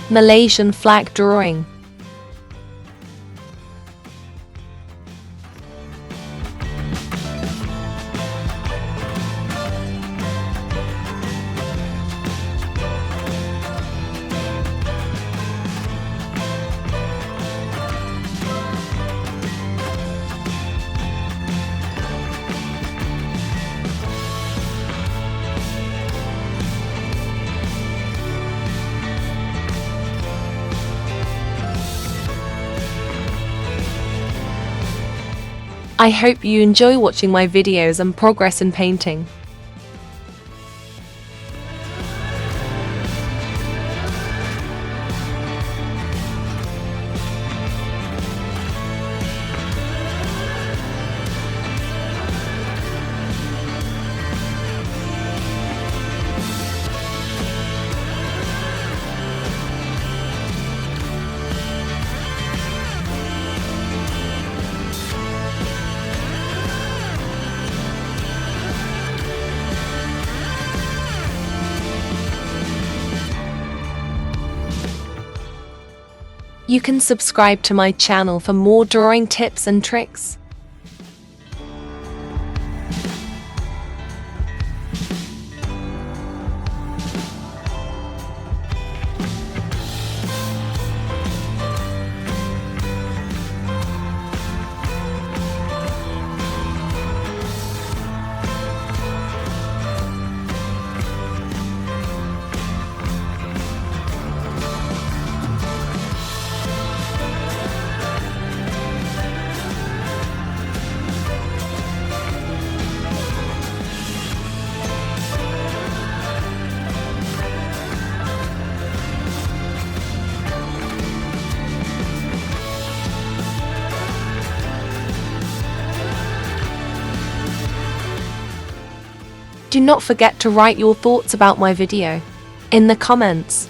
Malaysian flag drawing. I hope you enjoy watching my videos and progress in painting. You can subscribe to my channel for more drawing tips and tricks. Do not forget to write your thoughts about my video in the comments.